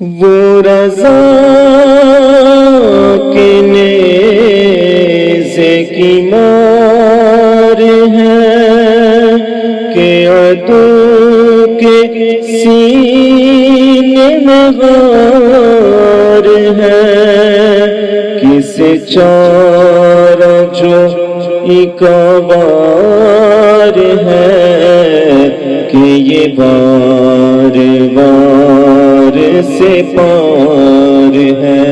وہ رضا کے نیزے کی مار ہے کہ عدو کے سینے میں غار ہے، کسے چارہ جو ایک بار ہے کہ یہ بار بار سے پار ہے۔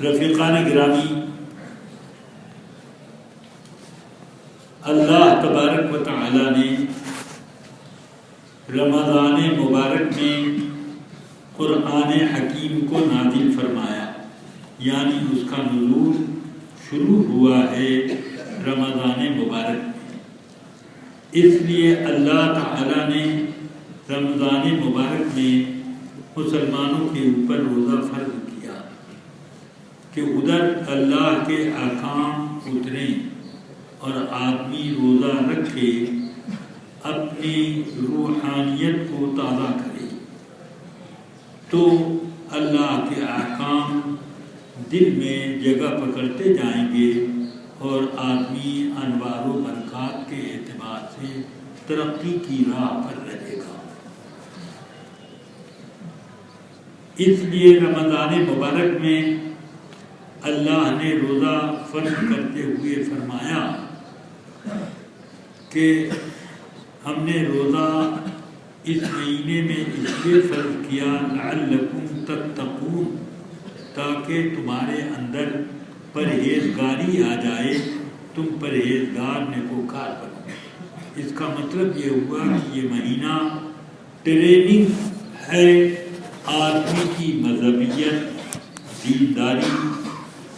رفیقان گرامی، اللہ تبارک و تعالی نے رمضان مبارک میں قرآن حکیم کو نازل فرمایا، یعنی اس کا نزول شروع ہوا ہے رمضان مبارک میں۔ اس لیے اللہ تعالی نے رمضان مبارک میں مسلمانوں کے اوپر روزہ فرض کیا کہ ادھر اللہ کے احکام اتریں اور آدمی روزہ رکھے، اپنی روحانیت کو تازہ کرے، تو اللہ کے احکام دل میں جگہ پکڑتے جائیں گے اور آدمی انوار و برکات کے اعتبار سے ترقی کی راہ پر رہے گا۔ اس لیے رمضان مبارک میں اللہ نے روزہ فرض کرتے ہوئے فرمایا کہ ہم نے روزہ اس مہینے میں اس لیے فرض کیا لعلکم تتقون، تاکہ تمہارے اندر پرہیزگاری آ جائے، تم پرہیزگار نیکوکار بنو۔ اس کا مطلب یہ ہوا کہ یہ مہینہ ٹریننگ ہے آدمی کی مذہبیت، دینداری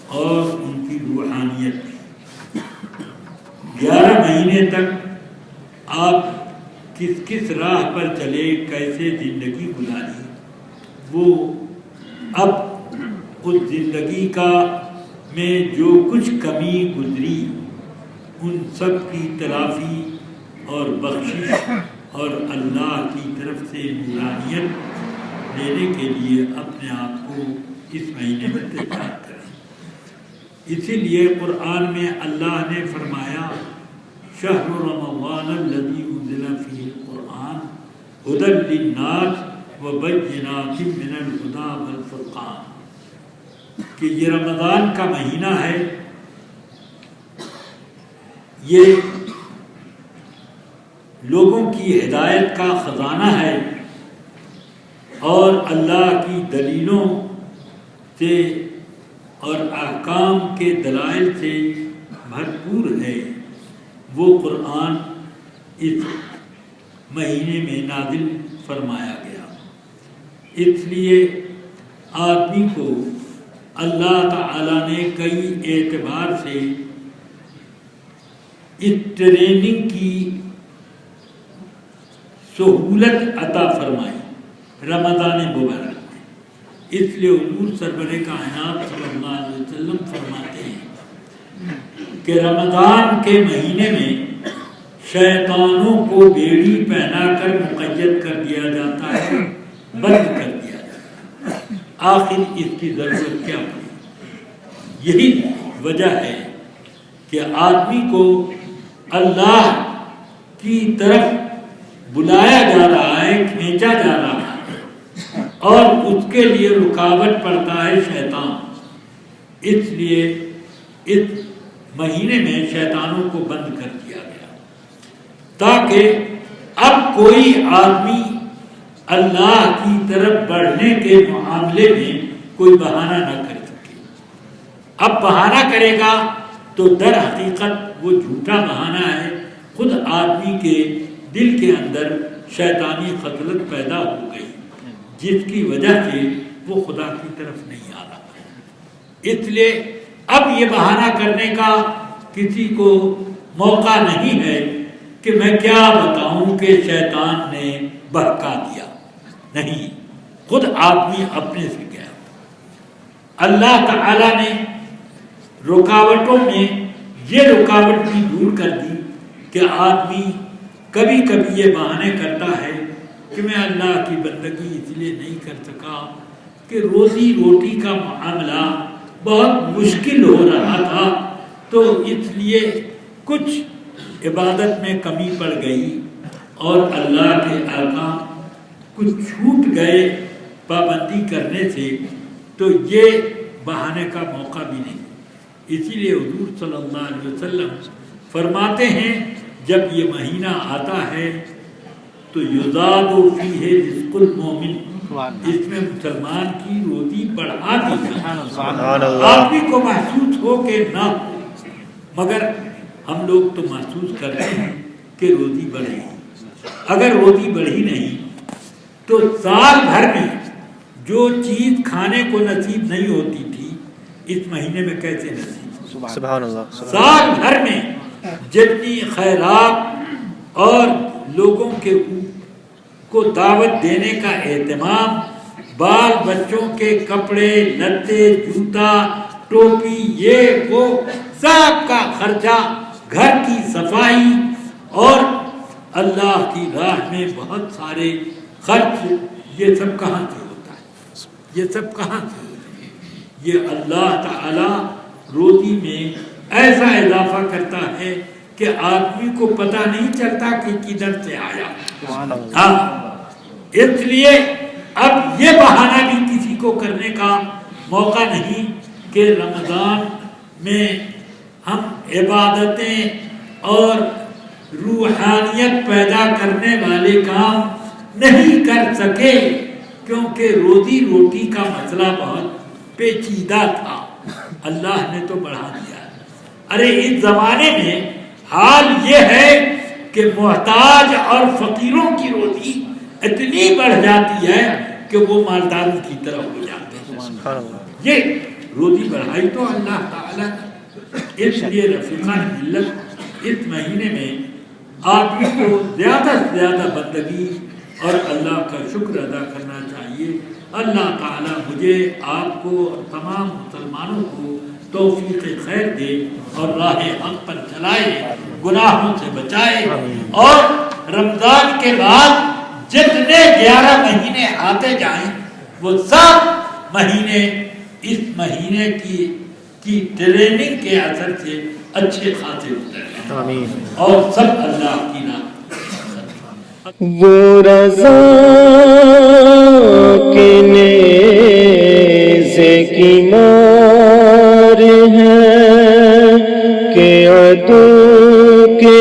اور ان کی روحانیت کی۔ 11 مہینے تک آپ کس کس راہ پر چلے، کیسے زندگی گزاری، وہ اب اس زندگی کا میں جو کچھ کمی گزری ان سب کی تلافی اور بخشش اور اللہ کی طرف سے نورانیت لینے کے لیے اپنے آپ کو اس مہینے میں تیار کریں۔ اسی لیے قرآن میں اللہ نے فرمایا شہر رمضان الذی انزل فیہ القرآن ھدی للناس وبینات من الھدی والفرقان، کہ یہ رمضان کا مہینہ ہے، یہ لوگوں کی ہدایت کا خزانہ ہے اور اللہ کی دلیلوں سے اور احکام کے دلائل سے بھرپور ہے۔ وہ قرآن اس مہینے میں نازل فرمایا گیا۔ اس لیے آدمی کو اللہ تعالی نے کئی اعتبار سے اس ٹریننگ کی سہولت عطا فرمائی رمضان مبارک میں۔ اس لیے حضور سرور کائنات صلی اللہ علیہ وسلم فرماتے ہیں کہ رمضان کے مہینے میں شیطانوں کو بیڑی پہنا کر مقید کر دیا جاتا ہے، بند کر دیا جاتا ہے۔ آخر اس کی ضرورت کیا پڑی؟ یہی وجہ ہے کہ آدمی کو اللہ کی طرف بلایا جا رہا ہے، کھینچا جا رہا ہے، اور اس کے لیے رکاوٹ پڑتا ہے شیطان۔ اس لیے اس مہینے میں شیطانوں کو بند کر دیا گیا تاکہ اب کوئی آدمی اللہ کی طرف بڑھنے کے معاملے میں کوئی بہانہ نہ کر سکے۔ اب بہانہ کرے گا تو در حقیقت وہ جھوٹا بہانہ ہے، خود آدمی کے دل کے اندر شیطانی خصلت پیدا ہو گئی جس کی وجہ سے وہ خدا کی طرف نہیں آ رہا۔ اس لیے اب یہ بہانہ کرنے کا کسی کو موقع نہیں ہے کہ میں کیا بتاؤں کہ شیطان نے بہکا دیا، نہیں، خود آدمی اپنے سے گیا۔ اللہ تعالی نے رکاوٹوں میں یہ رکاوٹ بھی دور کر دی کہ آدمی کبھی کبھی یہ بہانے کرتا ہے کہ میں اللہ کی بندگی اس لیے نہیں کر سکا کہ روزی روٹی کا معاملہ بہت مشکل ہو رہا تھا، تو اس لیے کچھ عبادت میں کمی پڑ گئی اور اللہ کے احکام کچھ چھوٹ گئے پابندی کرنے سے، تو یہ بہانے کا موقع بھی نہیں۔ اسی لیے حضور صلی اللہ علیہ وسلم فرماتے ہیں جب یہ مہینہ آتا ہے تو یزاد فیہ رزق المومن، اس میں مسلمان کی روزی بڑھا دی جاتی، آدمی کو محسوس ہو کہ نہ ہو، مگر ہم لوگ تو محسوس کرتے ہیں کہ روزی بڑھی۔ اگر روزی بڑھی نہیں تو سال بھر میں جو چیز کھانے کو نصیب نہیں ہوتی تھی اس مہینے میں کیسے نصیب؟ سبحان اللہ۔ سال بھر میں جتنی خیرات اور لوگوں کو دعوت دینے کا اہتمام، بال بچوں کے کپڑے لتے جوتا ٹوپی یہ وہ سب کا خرچہ، گھر کی صفائی اور اللہ کی راہ میں بہت سارے خرچ، یہ سب کہاں سے ہوتا ہے؟ یہ سب کہاں سے ہوتا ہے؟ یہ اللہ تعالی روزی میں ایسا اضافہ کرتا ہے کہ آدمی کو پتہ نہیں چلتا کہ کدھر سے آیا۔ ہاں، اس لیے اب یہ بہانہ بھی کسی کو کرنے کا موقع نہیں کہ رمضان میں ہم عبادتیں اور روحانیت پیدا کرنے والے کام نہیں کر سکے، کیونکہ روزی روٹی کا مسئلہ بہت پیچیدہ تھا، اللہ نے تو بڑھا دیا۔ ارے اس زمانے میں حال یہ ہے کہ محتاج اور فقیروں کی روزی اتنی بڑھ جاتی ہے کہ وہ مالداروں کی طرح ہو جاتے ہیں۔ یہ روزی بڑھائی تو اللہ تعالیٰ نے۔ اس لیے رفیقان ملت اس مہینے میں آدمی کو زیادہ سے زیادہ بندگی اور اللہ کا شکر ادا کرنا چاہیے۔ اللہ تعالیٰ مجھے، آپ کو اور تمام مسلمانوں کو توفیق خیر دے اور راہ حق پر چلائے، گناہوں سے بچائے، اور رمضان کے بعد جتنے 11 مہینے آتے جائیں وہ سب مہینے اس مہینے کی ٹریننگ کے اثر سے اچھے خاصے ہوتے ہیں، اور سب اللہ کی راہ۔ وہ رضا کے نیزے کی مار ہے کہ عدو کے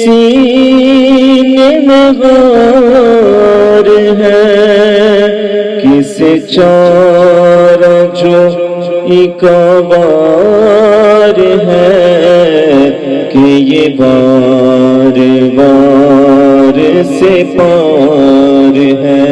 سینے میں غار ہے، کسے چارہ جو ایکوار ہے کہ یہ بار بار سے پار ہے۔